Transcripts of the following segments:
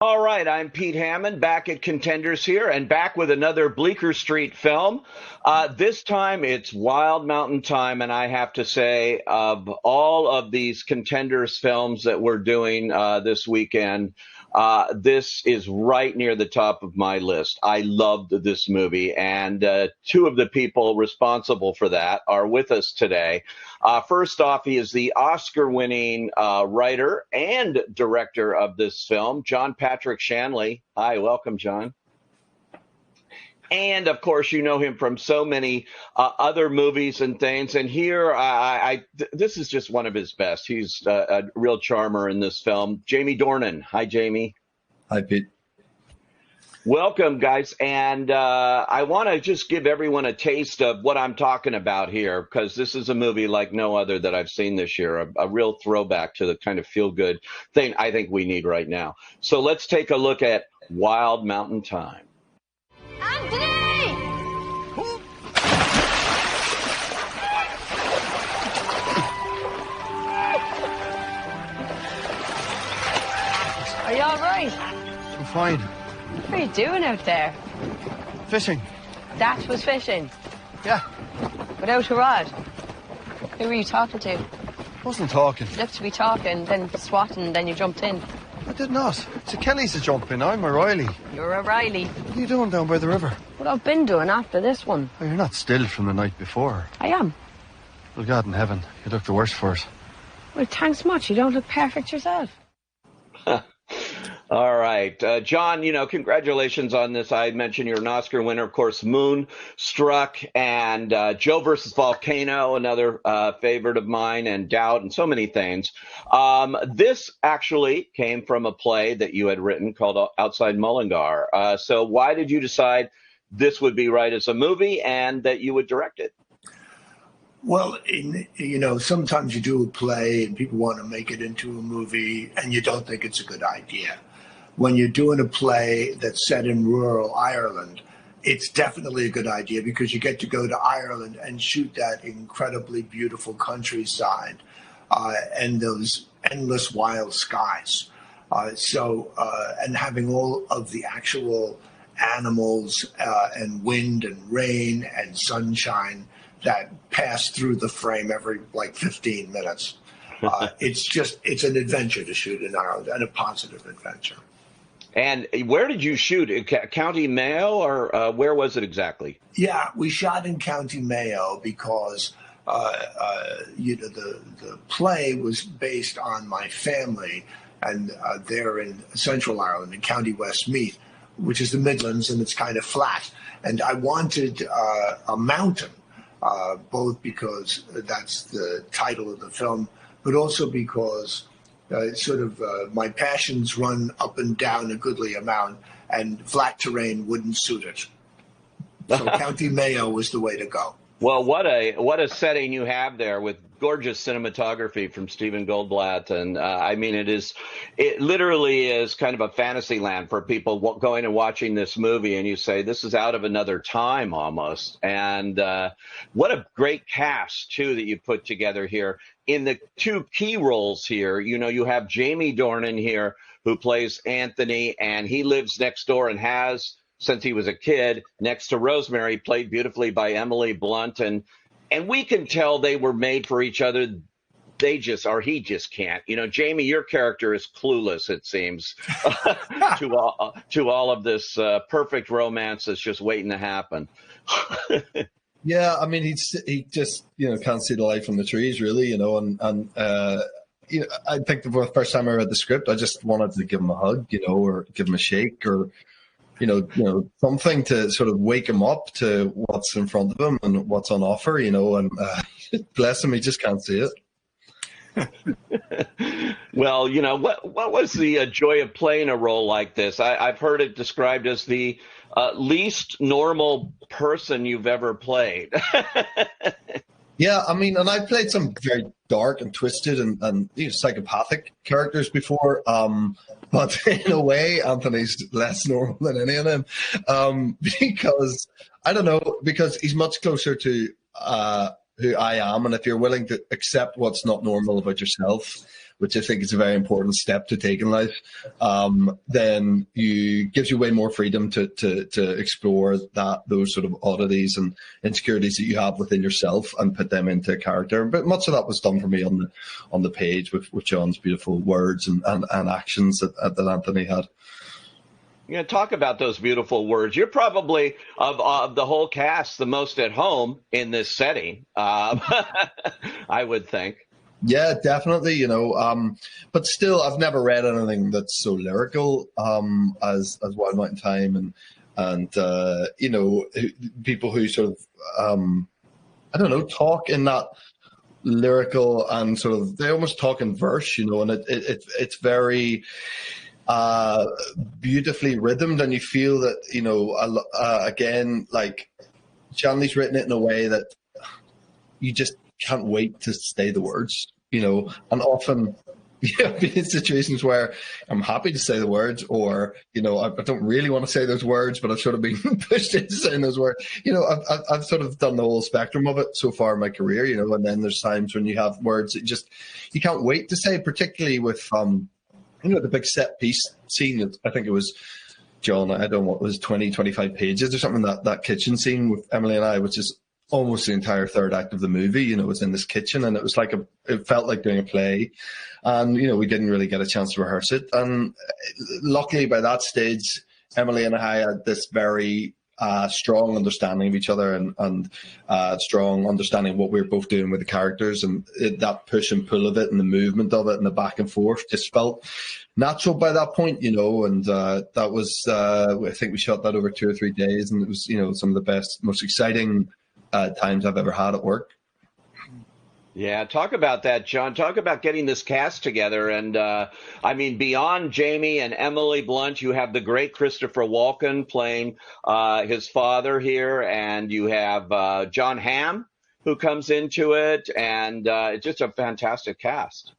All right, I'm Pete Hammond, back at Contenders here, and back with another Bleecker Street film. This time it's Wild Mountain Thyme, and I have to say, of all of these Contenders films that we're doing this weekend, this is right near the top of my list. I loved this movie, and two of the people responsible for that are with us today. First off, he is the Oscar-winning writer and director of this film, John Patrick Shanley. Hi, welcome, John. And, of course, you know him from so many other movies and things. And here, this is just one of his best. He's a real charmer in this film. Jamie Dornan. Hi, Jamie. Hi, Pete. Welcome, guys. And I want to just give everyone a taste of what I'm talking about here, because this is a movie like no other that I've seen this year, a real throwback to the kind of feel-good thing I think we need right now. So let's take a look at Wild Mountain Thyme. Anthony! Are you all right? I'm fine. What are you doing out there? Fishing. That was fishing? Yeah. Without a rod? Who were you talking to? Wasn't talking. You looked to be talking, then swatting, then you jumped in. I did not. It's a Kelly's to jump in. I'm O'Reilly. You're O'Reilly. What are you doing down by the river? What I've been doing after this one. Oh, you're not still from the night before. I am. Well, God in heaven, you look the worst for it. Well, thanks much. You don't look perfect yourself. All right. John, congratulations on this. I mentioned you're an Oscar winner. Of course, Moonstruck and Joe versus Volcano, another favorite of mine, and Doubt, and so many things. This actually came from a play that you had written called Outside Mullingar. So why did you decide this would be right as a movie and that you would direct it? Well, sometimes you do a play and people want to make it into a movie and you don't think it's a good idea. When you're doing a play that's set in rural Ireland, it's definitely a good idea because you get to go to Ireland and shoot that incredibly beautiful countryside and those endless wild skies. And having all of the actual animals and wind and rain and sunshine that pass through the frame every 15 minutes. It's an adventure to shoot in Ireland, and a positive adventure. And where did you shoot? County Mayo, or where was it exactly? Yeah, we shot in County Mayo because the play was based on my family, and they're in Central Ireland, in County Westmeath, which is the Midlands, and it's kind of flat. And I wanted a mountain. Both because that's the title of the film, but also because my passions run up and down a goodly amount, and flat terrain wouldn't suit it. So County Mayo was the way to go. Well, what a setting you have there with gorgeous cinematography from Stephen Goldblatt, and it literally is kind of a fantasy land for people going and watching this movie, and you say this is out of another time almost. And what a great cast too that you put together here. In the two key roles here, you have Jamie Dornan here who plays Anthony, and he lives next door and has since he was a kid, next to Rosemary, played beautifully by Emily Blunt. And we can tell they were made for each other. They just, or he just can't. Jamie, your character is clueless, it seems, to all of this perfect romance that's just waiting to happen. Yeah, I mean, he just, can't see the light from the trees, really, I think the first time I read the script, I just wanted to give him a hug, or give him a shake, or something to sort of wake him up to what's in front of him and what's on offer, and bless him, he just can't see it. Well, what was the joy of playing a role like this? I've heard it described as the least normal person you've ever played. Yeah, I mean, and I've played some very dark and twisted and psychopathic characters before, but in a way, Anthony's less normal than any of them, because, I don't know, because he's much closer to who I am, and if you're willing to accept what's not normal about yourself, which I think is a very important step to take in life, then gives you way more freedom to explore those sort of oddities and insecurities that you have within yourself and put them into a character. But much of that was done for me on the page with John's beautiful words and actions that Anthony had. Yeah, talk about those beautiful words. You're probably, of the whole cast, the most at home in this setting, I would think. Yeah, definitely, you know, but still, I've never read anything that's so lyrical as Wild Mountain Thyme, and you know, people who sort of, I don't know, talk in that lyrical and sort of, they almost talk in verse, you know, and it's very beautifully rhythmed, and you feel that, you know, again, like Shanley's written it in a way that you just can't wait to say the words, you know, and often I've been in situations where I'm happy to say the words, or, you know, I don't really want to say those words, but I've sort of been pushed into saying those words. You know, I've sort of done the whole spectrum of it so far in my career, you know, and then there's times when you have words that you can't wait to say, particularly with, you know, the big set piece scene. I think it was, John, I don't know what was 20, 25 pages or something, that kitchen scene with Emily and I, which is almost the entire third act of the movie, you know, was in this kitchen, and it was like it felt like doing a play, and, you know, we didn't really get a chance to rehearse it. And luckily by that stage, Emily and I had this very strong understanding of each other, and strong understanding of what we were both doing with the characters, and that push and pull of it and the movement of it and the back and forth just felt natural by that point, you know. And that was, I think we shot that over 2 or 3 days, and it was, you know, some of the best, most exciting times I've ever had at work. Yeah, talk about that, John. Talk about getting this cast together. And I mean, beyond Jamie and Emily Blunt, you have the great Christopher Walken playing his father here, and you have John Hamm who comes into it, and it's just a fantastic cast.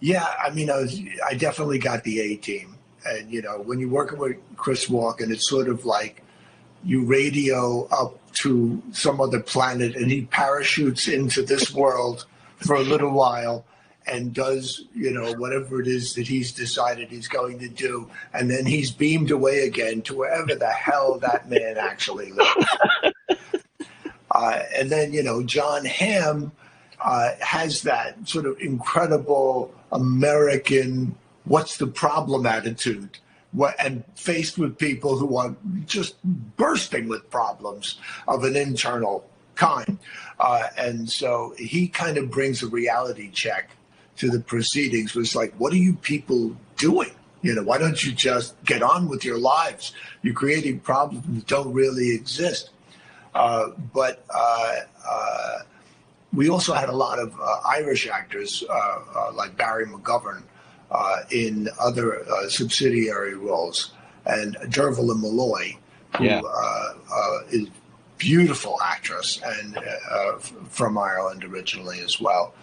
Yeah, I mean, I definitely got the A team, and, you know, when you're working with Chris Walken, it's sort of like you radio up to some other planet, and he parachutes into this world for a little while and does, you know, whatever it is that he's decided he's going to do, and then he's beamed away again to wherever the hell that man actually lives. And then, you know, John Hamm has that sort of incredible American what's the problem attitude, and faced with people who are just bursting with problems of an internal kind. And so he kind of brings a reality check to the proceedings. Was like, what are you people doing? You know, why don't you just get on with your lives? You're creating problems that don't really exist. But we also had a lot of Irish actors like Barry McGovern in other subsidiary roles, and Dervla Malloy, who is beautiful actress and from Ireland originally as well.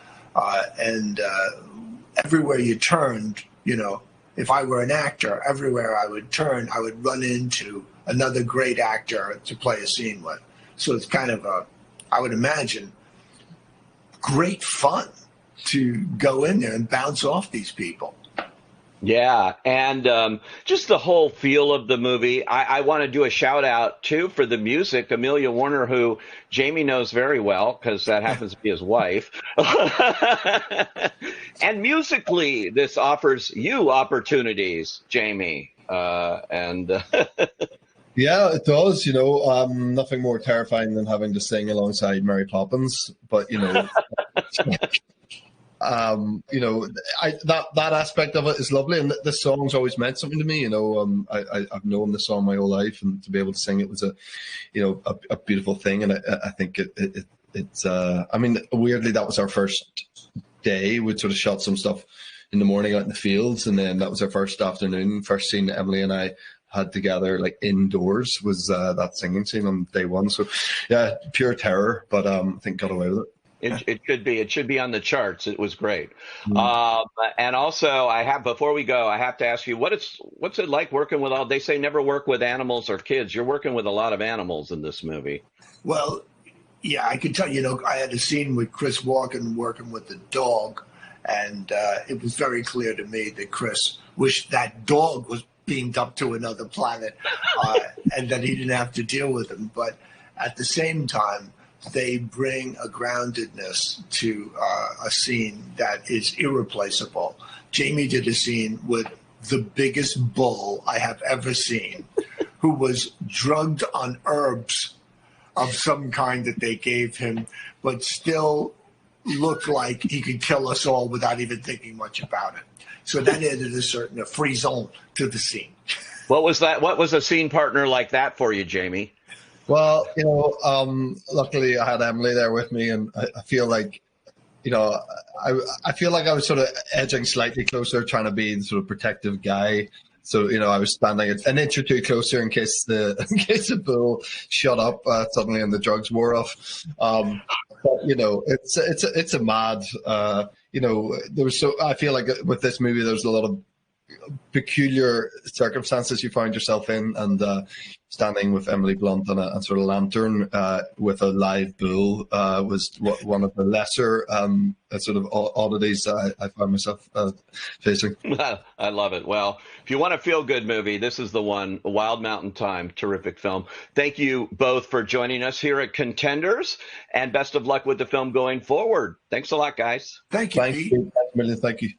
And everywhere you turned, you know, if I were an actor, everywhere I would turn, I would run into another great actor to play a scene with. So it's kind of I would imagine, great fun to go in there and bounce off these people. Yeah, and just the whole feel of the movie. I want to do a shout out too for the music. Amelia Warner, who Jamie knows very well because that happens to be his wife. And musically, this offers you opportunities, Jamie. Yeah, it does. You know, nothing more terrifying than having to sing alongside Mary Poppins. But, you know, you know, that aspect of it is lovely, and this song's always meant something to me. You know, I've known the song my whole life, and to be able to sing it was a beautiful thing. And I think it's I mean, weirdly, that was our first day. We'd sort of shot some stuff in the morning out in the fields, and then that was our first afternoon. First scene that Emily and I had together, like indoors, was that singing scene on day one. So yeah, pure terror, but I think got away with it. It should be on the charts. It was great. And also, before we go, I have to ask you, what's it like working with they say never work with animals or kids. You're working with a lot of animals in this movie. Well, yeah, I could tell, you know, I had a scene with Chris Walken working with the dog, And it was very clear to me that Chris wished that dog was beamed up to another planet and that he didn't have to deal with him. But at the same time, they bring a groundedness to a scene that is irreplaceable. Jamie did a scene with the biggest bull I have ever seen, who was drugged on herbs of some kind that they gave him, but still looked like he could kill us all without even thinking much about it. So that added a certain frisson to the scene. What was that? What was a scene partner like that for you, Jamie? Well, luckily I had Emily there with me, and I feel like, I feel like I was sort of edging slightly closer, trying to be the sort of protective guy. So, I was standing an inch or two closer in case the bull shut up suddenly and the drugs wore off. But it's a mad. There was I feel like with this movie there's a lot of peculiar circumstances you find yourself in, and standing with Emily Blunt on a sort of lantern with a live bull was one of the lesser sort of oddities I found myself facing. I love it. Well, if you want a feel-good movie, this is the one, Wild Mountain Thyme. Terrific film. Thank you both for joining us here at Contenders, and best of luck with the film going forward. Thanks a lot, guys. Thank you. Thank you. Thank you.